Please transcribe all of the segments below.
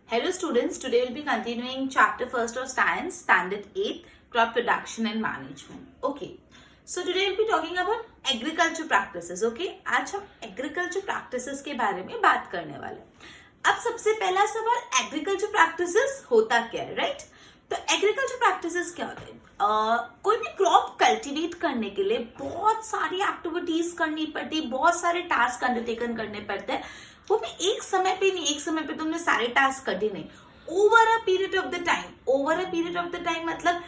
Hello students, today we'll be continuing chapter first of science, standard 8, crop production and management. Okay, so today we'll be talking about agriculture practices. Okay, आज हम agriculture practices के बारे में बात करने वाले हैं। अब सबसे पहला सवाल, agriculture practices होता क्या है, right? तो agriculture practices क्या होता है? कोई भी क्रॉप कल्टीवेट करने के लिए बहुत सारी एक्टिविटीज करनी पड़ती है, बहुत सारे टास्क अंडरटेकन करने पड़ते हैं। वो भी एक समय पे नहीं, एक समय पे तुमने सारे टास्क करने नहीं, over a period of the time. Over a period of the time मतलब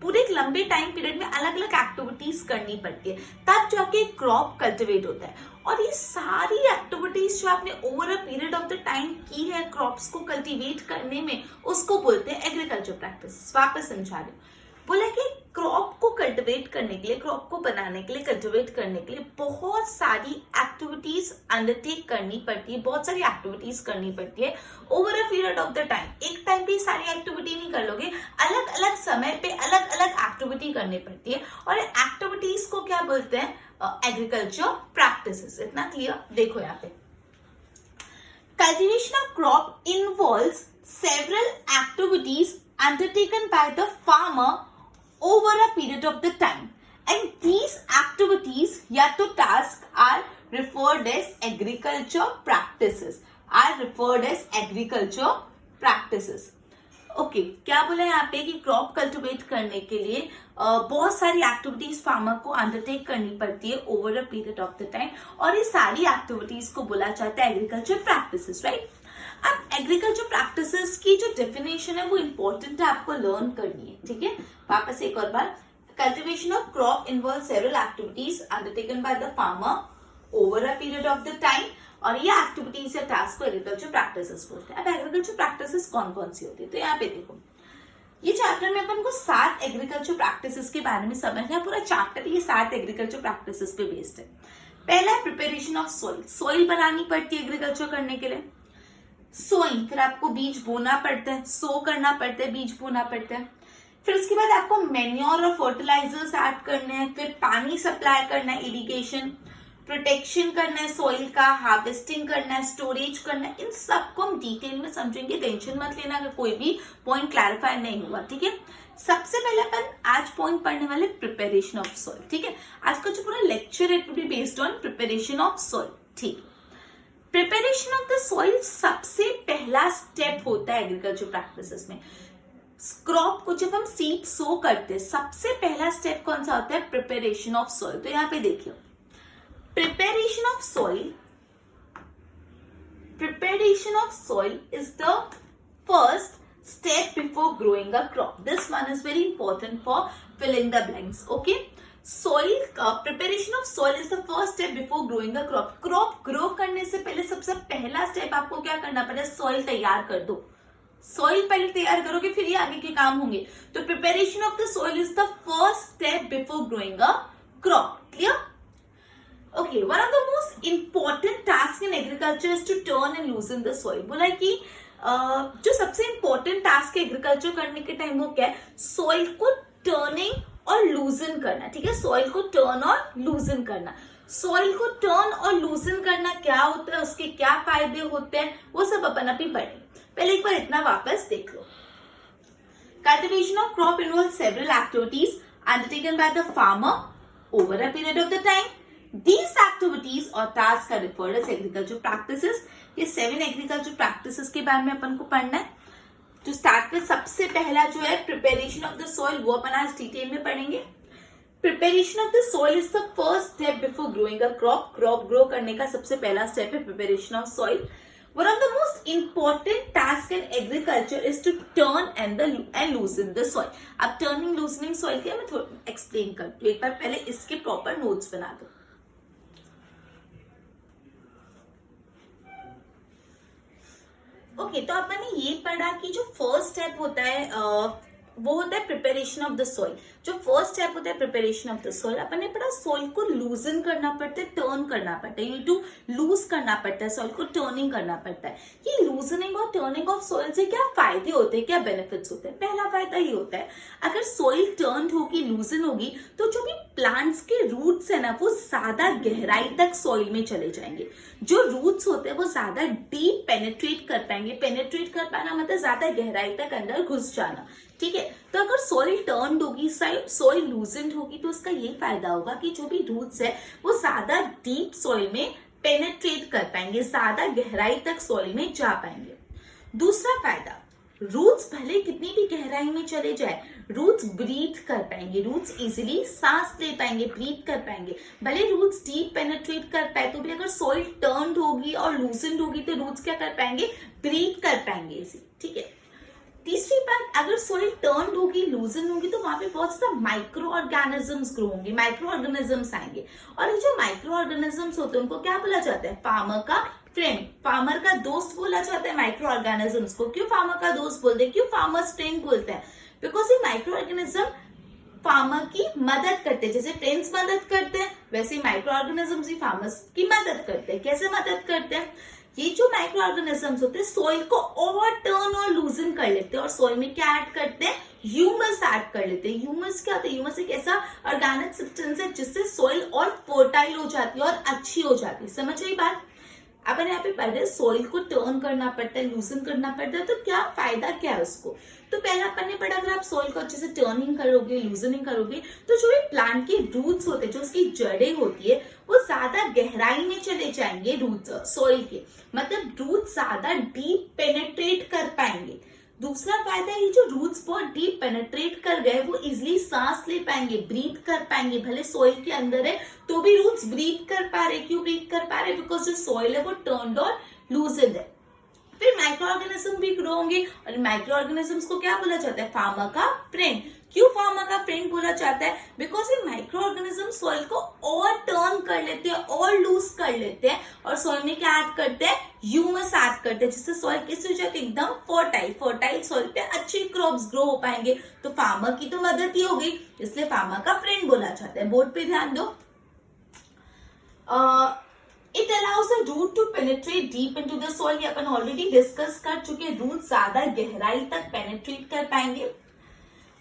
पूरे एक लंबे टाइम पीरियड में अलग अलग एक्टिविटीज करनी पड़ती है, तब जाके क्रॉप कल्टीवेट होता है। और ये सारी एक्टिविटीज जो आपने over a period of the time की है क्रॉप्स को कल्टीवेट करने में, उसको बोलते हैं एग्रीकल्चर प्रैक्टिस। वापस समझा रहे, बोला कि क्रॉप को कल्टीवेट करने के लिए, क्रॉप को बनाने के लिए, कल्टीवेट करने के लिए बहुत सारी एक्टिविटीज अंडरटेक करनी पड़ती है, बहुत सारी एक्टिविटीज करनी पड़ती है over a period of the time. एक टाइम पे सारी एक्टिविटी नहीं कर लोगे, अलग अलग समय पे अलग अलग एक्टिविटी करनी पड़ती है, और एक्टिविटीज को क्या बोलते हैं? Agriculture practices. इतना क्लियर? देखो यहाँ पे, cultivation of crop involves several activities undertaken by the farmer over a period of the time, and these activities या तो task are referred as agriculture practices, okay क्या बोला यहाँ पे कि क्रॉप कल्टीवेट करने के लिए बहुत सारी एक्टिविटीज फार्मर को अंडरटेक करनी पड़ती है over a period of the time, और ये सारी एक्टिविटीज को बोला जाता है एग्रीकल्चर प्रैक्टिसेस, राइट? अब एग्रीकल्चर प्रैक्टिसेस की जो डेफिनेशन है वो इंपॉर्टेंट है, आपको लर्न करनी है, ठीक है? वापस एक और बार, cultivation of crop involve several activities undertaken by the farmer over a period of the time, और ये एक्टिविटीज या टास्क को एग्रीकल्चर प्रैक्टिसेस बोलते हैं। अब एग्रीकल्चर प्रैक्टिसेस कौन कौन सी होती है? तो यहाँ पे देखो, ये चैप्टर में अपन को 7 एग्रीकल्चर प्रैक्टिसेस के बारे में समझना है। पूरा चैप्टर ये 7 एग्रीकल्चर प्रैक्टिसेस पे बेस्ड है। पहला है प्रिपरेशन ऑफ सॉइल। सॉइल बनानी पड़ती है एग्रीकल्चर करने के लिए। सोइंग, फिर आपको बीज बोना पड़ता है, सो करना पड़ता है, बीज बोना पड़ता है। फिर उसके बाद आपको मैन्योर और फर्टिलाइजर्स ऐड करने हैं, फिर पानी सप्लाई करना है, इरिगेशन, प्रोटेक्शन करना है सॉइल का, हार्वेस्टिंग करना है, स्टोरेज करना है। इन सबको हम डिटेल में समझेंगे, टेंशन मत लेना अगर कोई भी पॉइंट क्लैरिफाई नहीं हुआ, ठीक है? सबसे पहले अपन आज पॉइंट पढ़ने वाले प्रिपरेशन ऑफ सॉइल, ठीक है? आज का जो पूरा lecture it will be based on preparation of soil, ठीक? प्रिपरेशन ऑफ द सॉइल सबसे पहला स्टेप होता है एग्रीकल्चर प्रैक्टिसेस में। क्रॉप को जब हम सीड सो करते हैं, सबसे पहला स्टेप कौन सा होता है? Preparation of soil. तो यहाँ पे देखिए, preparation of soil is the first step before growing a crop. This one is very important for filling the blanks. Okay, soil preparation of soil is the first step before growing a crop. Crop grow करने से पहले सबसे पहला step आपको क्या करना पड़ेगा? Soil तैयार कर दो। सॉइल पहले तैयार करोगे फिर ये आगे के काम होंगे। तो preparation of the soil is the first step before growing a crop. Clear? Okay, one of the most important tasks in agriculture is to turn and loosen the soil. बोला कि जो सबसे इंपॉर्टेंट टास्क है agriculture करने के time वो क्या है? सॉइल को टर्निंग और लूजन करना, ठीक है? सॉइल को टर्न और लूजन करना। सॉइल को टर्न और लूजन करना क्या होता है, उसके क्या फायदे होते हैं, वो सब अपन अभी पढ़ेंगे। पहले एक बार इतना वापस देख लो। Cultivation of crop involve several activities undertaken by the farmer over a period of the time. These activities or tasks are referred as agriculture practices. ये 7 एग्रीकल्चर प्रैक्टिसेस के बारे में अपन को पढ़ना है। तो स्टार्ट में सबसे पहला जो है प्रिपरेशन ऑफ द सॉइल, वो अपन आज डिटेल में पढ़ेंगे। Preparation of the soil is the first step before growing a crop. Crop grow करने का सबसे पहला स्टेप है preparation of soil. One of the most important tasks in agriculture is to turn and loosen the soil. अब turning loosening soil क्या मैं थोड़ा explain करती हूँ। एक बार पहले इसके प्रॉपर नोट्स बना दो। ओके, तो अपन ने ये पढ़ा कि जो फर्स्ट स्टेप होता है वो होता है प्रिपरेशन ऑफ द सॉइल। जो फर्स्ट स्टेप होता है प्रिपरेशन ऑफ द सॉइल, अपन ने पढ़ा सॉइल को लूजन करना पड़ता है, टर्न करना पड़ता है, यू टू लूज करना पड़ता है, सॉइल को टर्निंग करना पड़ता है। ये लूजनिंग और टर्निंग ऑफ सॉइल से क्या फायदे होते हैं, क्या बेनिफिट्स होते हैं? पहला फायदा ये होता है, अगर सॉइल टर्न होगी, लूजन होगी, तो जो भी प्लांट्स के रूट्स है ना वो ज्यादा गहराई तक सॉइल में चले जाएंगे। जो रूट्स होते हैं वो ज्यादा डीप पेनिट्रेट कर पाएंगे। पेनिट्रेट कर पाना मतलब ज्यादा गहराई तक अंदर घुस जाना, ठीक है। तो अगर सॉइल टर्न होगी, सॉइल लूजन होगी, तो उसका ये फायदा होगा कि जो भी रूट्स है वो ज्यादा डीप सॉइल में पेनिट्रेट कर पाएंगे, ज्यादा गहराई तक सॉइल में जा पाएंगे। दूसरा फायदा, रूट्स भले कितनी भी गहराई में चले जाए, रूट्स ब्रीथ कर पाएंगे, रूट्स इजीली सांस ले पाएंगे, ब्रीथ कर पाएंगे। भले रूट्स डीप पेनिट्रेट कर पाए तो भी अगर सॉइल टर्न होगी और लूजन होगी तो रूट्स क्या कर पाएंगे, ब्रीथ कर पाएंगे इसी, ठीक है। तीसरी बात, अगर सॉइल टर्न होगी, लूजन होगी, तो वहां पे बहुत सारा माइक्रो ऑर्गेनिजम्स ग्रो होंगे, माइक्रो ऑर्गेनिजम्स आएंगे। और ये जो माइक्रो ऑर्गेनिजम्स होते हैं उनको क्या बोला जाता है, फार्मर का फ्रेंड, फार्मर का दोस्त बोला जाता है माइक्रो ऑर्गेनिजम्स को। क्यों फार्मर का दोस्त बोलते हैं, क्यों फार्मर्स फ्रेंड बोलते हैं? बिकॉज ये माइक्रो ऑर्गेनिज्म फार्मर की मदद करते हैं, जैसे फ्रेंड्स मदद करते हैं वैसे माइक्रो ऑर्गेनिजम्स भी फार्मर्स की मदद करते हैं। कैसे मदद करते हैं? ये जो माइक्रो ऑर्गेनिजम्स होते हैं सॉइल को और टर्न और लूजन कर लेते हैं और सॉइल में क्या ऐड करते हैं, ह्यूमस ऐड कर लेते हैं। ह्यूमस क्या होता है? ह्यूमस एक ऐसा ऑर्गेनिक सब्सटेंस है जिससे सॉइल और फर्टाइल हो जाती है और अच्छी हो जाती है। समझ रही बात? अपन यहाँ पे पहले सॉइल को टर्न करना पड़ता है, लूजन करना पड़ता है, तो क्या फायदा क्या है उसको? तो पहले अपन ने पढ़ा, अगर आप सॉइल को अच्छे से टर्निंग करोगे, लूजनिंग करोगे, तो जो भी प्लांट के रूट्स होते हैं, जो उसकी जड़ें होती है, वो ज्यादा गहराई में चले जाएंगे रूट्स सॉइल के, मतलब रूट्स ज्यादा डीप पेनिट्रेट कर पाएंगे। दूसरा फायदा है, ये जो रूट्स बहुत डीप पेनिट्रेट कर गए वो इजिली सांस ले पाएंगे, ब्रीथ कर पाएंगे। भले सॉइल के अंदर है तो भी रूट्स ब्रीथ कर पा रहे। क्यों ब्रीथ कर पा रहे? बिकॉज जो सॉइल है वो टर्न्ड और लूजन है। फिर माइक्रो ऑर्गेनिज्म भी ग्रो होंगे और माइक्रो ऑर्गेनिजम्स को क्या बोला जाता है, फार्मर का फ्रेंड। क्यों फार्मर का फ्रेंड बोला जाता है? बिकॉज ये माइक्रो ऑर्गेनिज्म सॉइल को और टर्न कर लेते हैं और लूज कर लेते हैं और सॉइल में क्या ऐड करते हैं, ह्यूमस ऐड करते हैं, जिससे सॉइल किस हो जाती है, एकदम फर्टाइल सॉइल पे अच्छी क्रॉप्स ग्रो हो पाएंगे। तो फार्मर की तो मदद ही हो गई, इसलिए फार्मर का फ्रेंड बोला जाता है। बोर्ड पे ध्यान दो। It allows the root to penetrate deep into the soil। ये अपन ऑलरेडी डिस्कस कर चुके, रूट ज्यादा गहराई तक पेनिट्रेट कर पाएंगे।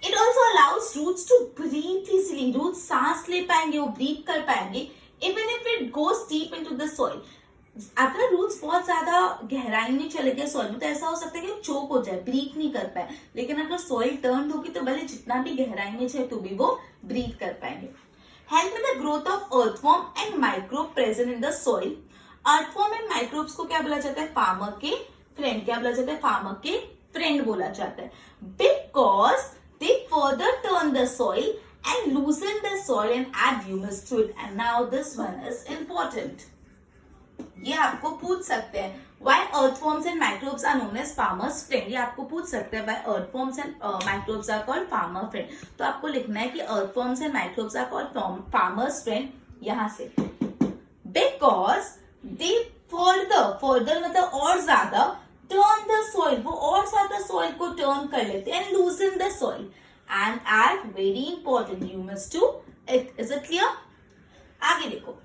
It also allows roots to breathe easily। Root सांस ले पाएंगे, वो ब्रीथ कर पाएंगे। Even if it goes deep into the soil। अगर रूट्स बहुत ज्यादा गहराई में चले गए सॉइल में तो ऐसा हो सकता है कि चोक हो जाए, ब्रीथ नहीं कर पाए। लेकिन अगर सॉइल टर्न होगी तो भले जितना भी गहराई में जाए तो भी वो ब्रीथ कर पाएंगे। Help in the growth of earthworm and microbe present in the soil. Earthworm and microbes को क्या बोला जाता है, फार्मर के फ्रेंड। क्या बोला जाता है, फार्मर के फ्रेंड बोला जाता है। Because they further turn the soil and loosen the soil and add humus to it. And now this one is important, ये आपको पूछ सकते हैं, why earthworms and microbes are known as farmers friend। ये आपको पूछ सकते हैं, why earthworms and microbes are called farmer friend। तो आपको लिखना है कि earthworms and microbes are called farmers friend यहाँ से। Because they further मतलब और ज्यादा turn the soil, वो और ज्यादा soil को turn कर लेते हैं and loosen the soil and add very important humus to it। Is it clear? आगे देखो,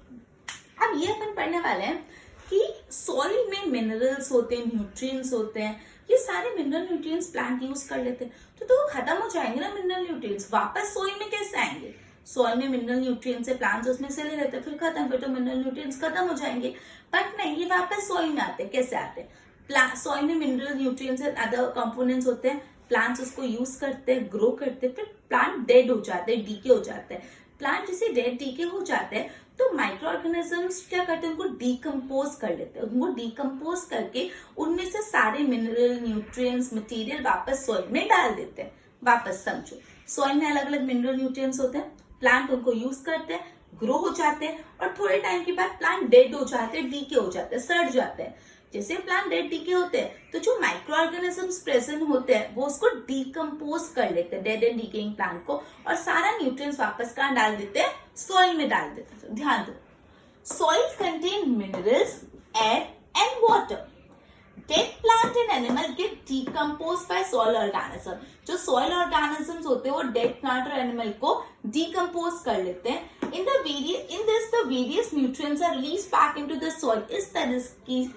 अब ये अपन पढ़ने वाले हैं कि सॉइल में मिनरल्स होते हैं, न्यूट्रिएंट्स होते हैं। ये सारे मिनरल न्यूट्रिएंट्स प्लांट यूज कर लेते हैं, तो वो खत्म हो जाएंगे ना मिनरल न्यूट्रिएंट्स, वापस सॉइल में कैसे आएंगे? सॉइल में मिनरल न्यूट्रिएंट्स से प्लांट्स उसमें से ले लेते हैं, फिर खत्म, फिर तो मिनरल न्यूट्रिएंट्स खत्म हो जाएंगे। बट नहीं, ये वापस सॉइल में आते हैं। कैसे आते हैं? सॉइल में mineral nutrients and other components होते हैं, प्लांट्स उसको यूज करते हैं, ग्रो करते हैं, फिर प्लांट डेड हो जाते हैं, डीके हो जाते हैं। प्लांट जैसे डेड डीके हो जाते हैं तो माइक्रो ऑर्गेनिजम्स क्या करते हैं, उनको डीकम्पोज कर लेते हैं। उनको डीकम्पोज करके उनमें से सारे मिनरल न्यूट्रिएंट्स मटेरियल वापस सॉइल में डाल देते हैं। वापस समझो, सॉइल में अलग अलग मिनरल न्यूट्रिएंट्स होते हैं, प्लांट उनको यूज करते हैं, ग्रो हो जाते हैं और थोड़े टाइम के बाद प्लांट डेड हो जाते हैं, डीके हो जाते हैं, सड़ जाते हैं। जैसे प्लांट डेड डीके होते हैं तो जो माइक्रो ऑर्गेनिजम्स प्रेजेंट होते हैं वो उसको डीकम्पोज कर लेते हैं, डेड एंड डीकेइंग प्लांट को, और सारा न्यूट्रिएंट्स वापस कहाँ डाल देते हैं, सॉइल में डाल देते हैं। तो ध्यान दो, soil contain minerals, air and water. Dead plant and an animal get decompose by soil organism, जो सॉइल ऑर्गेनिजम्स होते हैं वो डेड प्लांट और एनिमल को डीकम्पोज कर लेते हैं. In this the various nutrients are released back into the soil. इस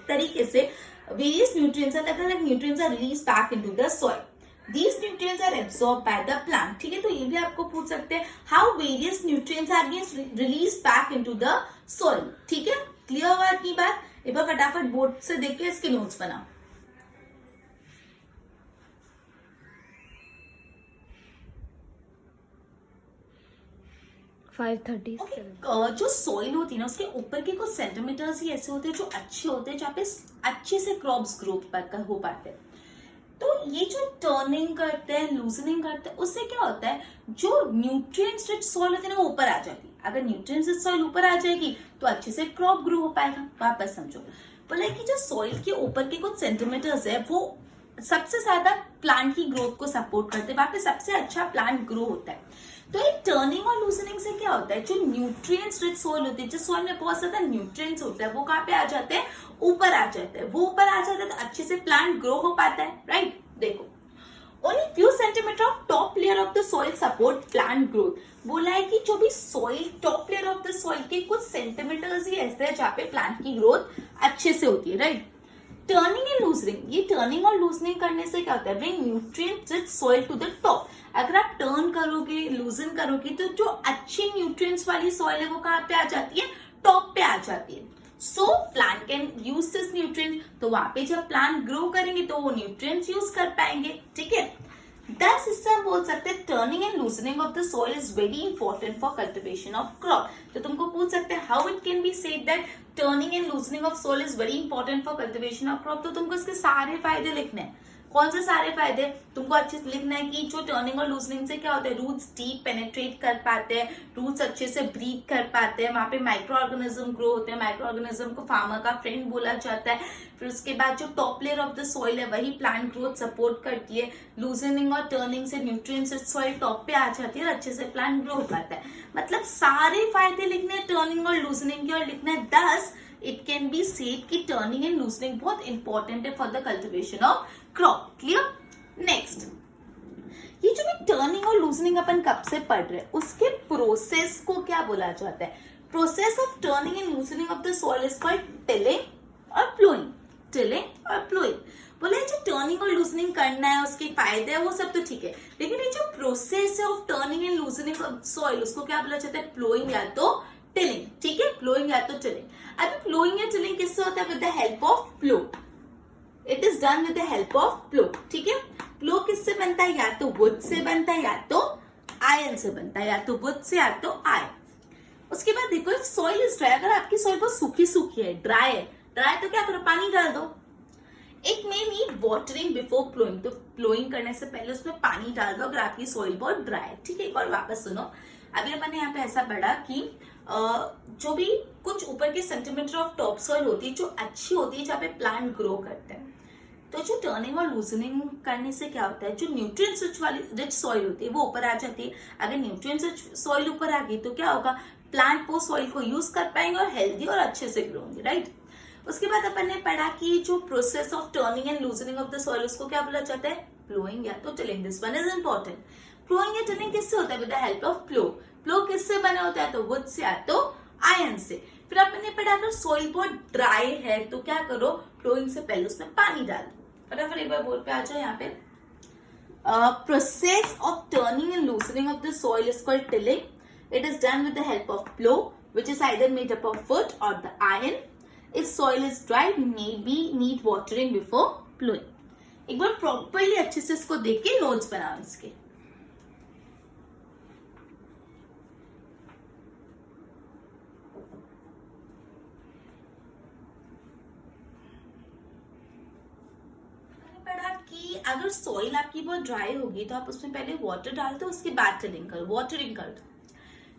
तरीके से various nutrients अलग-अलग nutrients are released back into the soil. These nutrients are absorbed by the plant. ठीक है, तो ये भी आपको पूछ सकते हैं how various nutrients are being released back into the soil. ठीक है, क्लियर हुआ की बात. एक बार फटाफट बोर्ड से देख के इसके नोट्स बनाओ. जो सॉइल होती है ना उसके ऊपर के कुछ सेंटीमीटर्स ही ऐसे होते हैं जो अच्छे होते हैं, जहाँ पे अच्छे से क्रॉप्स ग्रो हो पाते हैं. तो ये जो टर्निंग करते हैं, लूजनिंग करते हैं, उससे क्या होता है, जो न्यूट्रिएंट्स रिच सॉइल होती है ना वो ऊपर आ जाती है. अगर न्यूट्रिएंट्स रिच सॉइल ऊपर आ जाएगी तो अच्छे से क्रॉप ग्रो हो पाएगा. वापस समझो, बोला कि जो सॉइल के ऊपर के कुछ सेंटीमीटर्स है वो सबसे ज्यादा प्लांट की ग्रोथ को सपोर्ट करते हैं, वहां पे सबसे अच्छा प्लांट ग्रो होता है. तो ये टर्निंग और लूजनिंग से क्या होता है, जो न्यूट्रिएंट्स रिच सॉइल होती है, जिस सॉइल में बहुत ज्यादा न्यूट्रिएंट्स होता है, वो कहाँ पे आ जाते हैं, ऊपर आ जाते हैं. वो ऊपर आ जाते हैं तो अच्छे से प्लांट ग्रो हो पाता है. राइट, देखो only few centimetre of top layer of the soil support plant growth. बोला है कि जो भी soil top layer of the soil के कुछ सेंटीमीटर्स ही ऐसे हैं जहाँ पे प्लांट की ग्रोथ अच्छे से होती है. राइट, टर्निंग एंड लूजनिंग, ये टर्निंग और लूजनिंग करने से क्या होता है, bring nutrients rich soil to the top. अगर आप टर्न करोगे, लूजन करोगे, तो जो अच्छी न्यूट्रिएंट्स वाली सॉइल है वो कहाँ पे आ जाती है, टॉप पे आ जाती है. So plant can use this nutrient. तो वहां पे जब प्लांट ग्रो करेंगे तो वो न्यूट्रिएंट्स यूज कर पाएंगे. ठीक है, दस इससे हम बोल सकते हैं turning and loosening of the soil is very important for cultivation of crop. तो तुमको पूछ सकते हैं how it can be said that turning and loosening of soil is very important for cultivation of crop. तो तुमको इसके सारे फायदे लिखने हैं. कौन से सारे फायदे तुमको अच्छे से लिखना है कि जो टर्निंग और लूजनिंग से क्या होता है, रूट्स डीप पेनिट्रेट कर पाते हैं, रूट्स अच्छे से ब्रीथ कर पाते हैं, वहां पे माइक्रो ऑर्गेनिज्म ग्रो होते हैं. माइक्रो ऑर्गेनिज्म को फार्मर का फ्रेंड बोला जाता है. फिर उसके बाद जो top layer of the soil है वही प्लांट ग्रोथ सपोर्ट करती है. लूजनिंग और टर्निंग से न्यूट्रिएंट्स सॉइल टॉप पे आ जाती है और अच्छे से प्लांट ग्रो हो पाता है. मतलब सारे फायदे लिखने हैं टर्निंग और लूजनिंग के, और लिखना है 10. इट कैन बी सेड कि टर्निंग एंड लूजनिंग बहुत इंपॉर्टेंट है for the cultivation of crop. Clear. Next, ये जो भी टर्निंग और लूजनिंग अपन कब से पढ़ रहे हैं, उसके प्रोसेस को क्या बोला जाता है. Process of turning and loosening of the soil is called tilling और प्लोइंग. टिलिंग और प्लोइंग. बोले जो टर्निंग और लूजनिंग करना है, उसके फायदे है, वो सब तो ठीक है, लेकिन ये जो प्रोसेस है of turning and loosening of soil, उसको क्या बोला जाता है, प्लोइंग या तो टिलिंग. ठीक है, प्लोइंग या तो टिलिंग. अभी प्लोइंग या टिलिंग किससे होता है, with the help of plough. It is done with the help of plough. ठीक है, प्लो किससे बनता है, या तो वुड से बनता है या तो आयरन से बनता है, या तो वुड से या तो आयरन. उसके बाद देखो इफ सॉइल इज ड्राई, अगर आपकी सॉइल बहुत सूखी सूखी है, ड्राई है, ड्राई तो क्या करो, पानी डाल दो. It may need watering before ploughing. तो प्लोइंग करने से पहले उसमें पानी डाल दो अगर आपकी सॉइल बहुत ड्राई है. ठीक है, एक और वापस सुनो. अभी अपन ने यहाँ पे ऐसा पढ़ा कि जो भी कुछ ऊपर के सेंटीमीटर ऑफ टॉप सॉइल होती है जो अच्छी होती है, जहाँ पे प्लांट ग्रो करते हैं. तो जो टर्निंग और लूजनिंग करने से क्या होता है, जो न्यूट्रिएंट्स रिच वाली रिच सॉइल होती है वो ऊपर आ जाती है. अगर न्यूट्रिएंट्स रिच सॉइल ऊपर आ गई तो क्या होगा, प्लांट वो सॉइल को यूज कर पाएंगे और हेल्दी और अच्छे से ग्रो होंगे. राइट. उसके बाद अपन ने पढ़ा कि जो process of turning and loosening of the soil, उसको क्या बोला जाता है, प्लोइंग या तो tilling. This one is important. Ploughing या टिलिंग किससे होता है, with the help of plough. प्लो किससे बना होता है, तो वुड से या तो आयरन से. फिर अपन ने पढ़ा अगर सॉइल बहुत ड्राई है तो क्या करो, प्लोइंग से पहले उसमें पानी डाल दो. फटाफट एक बार बोर्ड पे आ जाओ. यहाँ पे process of turning and loosening of the soil is called tilling. It is done with the help of plough which is either made up of wood or the iron. If soil is dry, maybe need watering before plowing. एक बार properly अच्छे से इसको देख के notes बनाओ इसके. अगर soil आपकी बहुत ड्राई होगी तो आप उसमें पहले वाटर डाल दो, उसके बाद टिलिंग करो, वाटरिंग कर दो.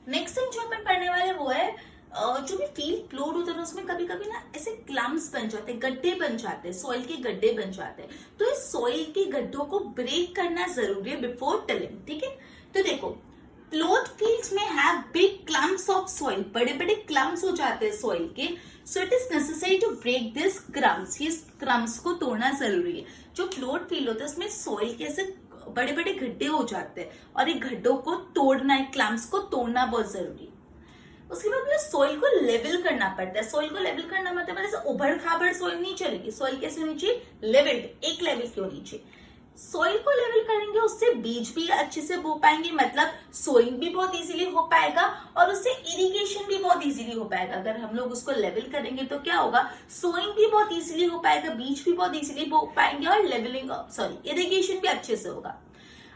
नेक्स्ट थिंग जो अपन पढ़ने वाले वो है जो भी फील्ड प्लॉट होता है उसमें कभी कभी ना ऐसे क्लम्स बन जाते हैं, गड्ढे बन जाते हैं, सॉइल के गड्ढे बन जाते हैं. तो इस सॉइल के गड्ढों को ब्रेक करना जरूरी है बिफोर टिलिंग. ठीक है, तो देखो प्लॉट फील्ड्स में have big clumps of soil, बड़े बड़े क्लम्प्स हो जाते हैं सॉइल के, so it is necessary to break this crumbs, ये क्रम्स को तोड़ना जरूरी है। जो प्लॉट फील्ड होता है उसमें सॉइल के ऐसे बड़े बड़े गड्ढे हो जाते हैं और ये गड्ढों को तोड़ना है, क्लम्प्स को तोड़ना बहुत जरूरी है। उसके बाद मुझे सॉइल को लेवल करना पड़ता है। सॉइल को लेवल करना मतलब जैसे उबड़ खाबड़ सॉइल नहीं चलेगी, सॉइल कैसे होनी चाहिए, लेवल्ड, एक लेवल की होनी चाहिए। सॉइल को लेवल करेंगे उससे बीज भी अच्छे से बो पाएंगे, मतलब सोइंग भी बहुत इजीली हो पाएगा और उससे इरिगेशन भी बहुत इजीली हो पाएगा। अगर हम लोग उसको लेवल करेंगे तो क्या होगा, सोइंग भी बहुत इजीली हो पाएगा, बीज भी बहुत इजीली बो पाएंगे और इरिगेशन भी अच्छे से होगा।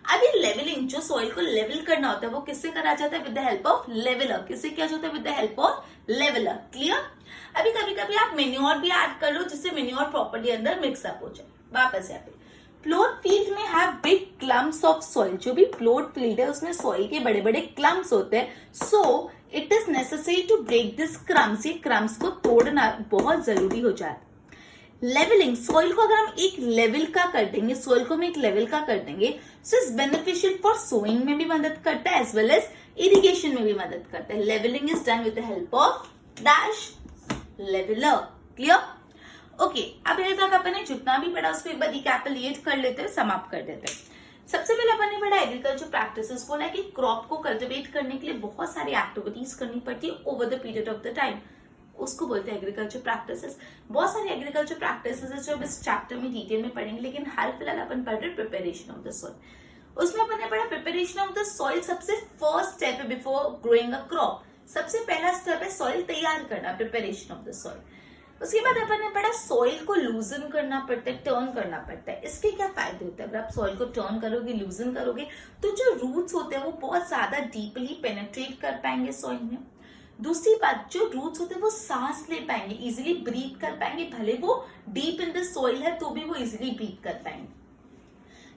अभी लेवलिंग, जो सॉइल को लेवल करना होता है वो किससे करा जाता है, with the help of leveller. किससे किया जाता है, with the help of leveller. Clear. अभी कभी कभी आप मेन्योर भी ऐड कर लो जिससे मेन्योर प्रॉपर्ली अंदर मिक्सअप हो जाए। वापस यहाँ पे प्लॉट फील्ड में have big clumps of soil, जो भी प्लॉट फील्ड है उसमें सॉइल के बड़े बड़े क्लम्प्स होते हैं, so it is necessary to break this crumbs, ये क्रम्स को तोड़ना बहुत जरूरी हो जाता है। लेवलिंग, सॉइल को अगर हम एक लेवल का कर देंगे, सॉइल को हम एक लेवल का कर देंगे, so is beneficial for sowing में भी मदद करता है एज वेल एज इरिगेशन में भी मदद करता है। Levelling is done with the help of dash leveller. Clear. Okay, अब ये तक अपन ने जितना भी पढ़ा उसको एक बार रिकैपिटुलेट कर लेते हैं, समाप्त कर देते हैं। सबसे पहले अपन ने पढ़ा एग्रीकल्चर प्रैक्टिसेस, बोला कि क्रॉप को कल्टिवेट करने के लिए बहुत सारी एक्टिविटीज करनी पड़ती है over the period of the time, उसको बोलते हैं एग्रीकल्चर प्रैक्टिसेस। बहुत सारी एग्रीकल्चर प्रैक्टिसेस जो अब इस चैप्टर में डिटेल में पढ़ेंगे, लेकिन हाल फिलहाल अपन पढ़ रहे प्रिपरेशन ऑफ द सॉइल। उसमें अपन ने पढ़ा प्रिपरेशन ऑफ द सॉइल सबसे फर्स्ट स्टेप है बिफोर ग्रोइंग अ क्रॉप। सबसे पहला स्टेप है सॉइल तैयार करना, प्रिपरेशन ऑफ द सॉइल। उसके बाद अपन ने पढ़ा सॉइल को लूजन करना पड़ता है, टर्न करना पड़ता है। इसके क्या फायदे होते हैं, अगर आप सॉइल को टर्न करोगे, लूजन करोगे, तो जो रूट्स होते हैं वो बहुत ज्यादा डीपली पेनिट्रेट कर पाएंगे सॉइल में। दूसरी बात, जो रूट्स होते हैं वो सांस ले पाएंगे, इजीली ब्रीथ कर पाएंगे, भले वो डीप इन द सॉइल है तो भी वो इजीली ब्रीथ कर पाएंगे।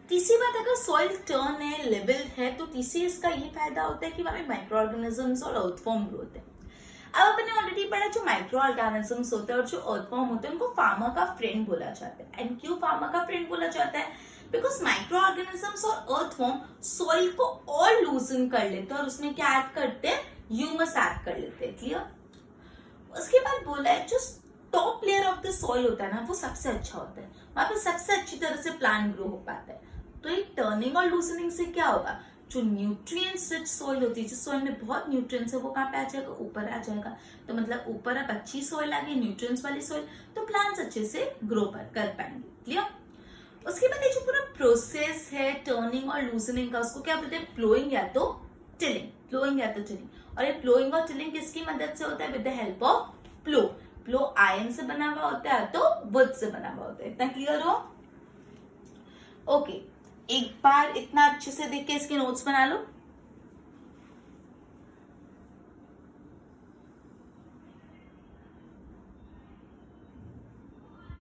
तीसरी बात, अगर सॉइल टर्न है, लेवल है, तो तीसरी इसका ये फायदा होता है कि वहां माइक्रो ऑर्गेनिजम्स और अर्थवॉर्म ग्रो होते हैं। अब अपन ने ऑलरेडी पढ़ा जो माइक्रो ऑर्गेनिजम्स होते हैं और जो अर्थवॉर्म होते हैं उनको फार्मर का फ्रेंड बोला जाता है। एंड क्यों फार्मर का फ्रेंड बोला जाता है, बिकॉज माइक्रो ऑर्गेनिजम्स और अर्थवॉर्म सॉइल को और लूजन कर लेते हैं और उसमें क्या ऐड करते हैं, ह्यूमस ऐड कर लेते हैं। क्लियर। उसके बाद बोला है जो top layer of the soil होता है ना वो सबसे अच्छा होता है, वहां पे सबसे अच्छी तरह से प्लांट ग्रो हो पाता है। तो ये टर्निंग और लूजनिंग से क्या होगा, जो न्यूट्रिएंट्स रिच सॉइल होती है, जिस सॉइल में बहुत न्यूट्रिएंट्स है वो कहाँ पे आ जाएगा, ऊपर आ जाएगा। तो मतलब ऊपर अब अच्छी सॉइल आ गई, न्यूट्रिएंट्स वाली सॉइल, तो प्लांट्स अच्छे से ग्रो कर पाएंगे। क्लियर। उसके बाद ये जो पूरा प्रोसेस है टर्निंग और लूजनिंग का, उसको क्या बोलते हैं, प्लोइंग या तो टिलिंग, प्लोइंग या तो टिलिंग। और ये प्लोइंग और टिलिंग किसकी मदद से होता है, with the help of plough. Plough iron से बना हुआ होता है तो वुड से बना हुआ होता है। इतना क्लियर हो। ओके, एक बार इतना अच्छे से देख के इसके नोट्स बना लो।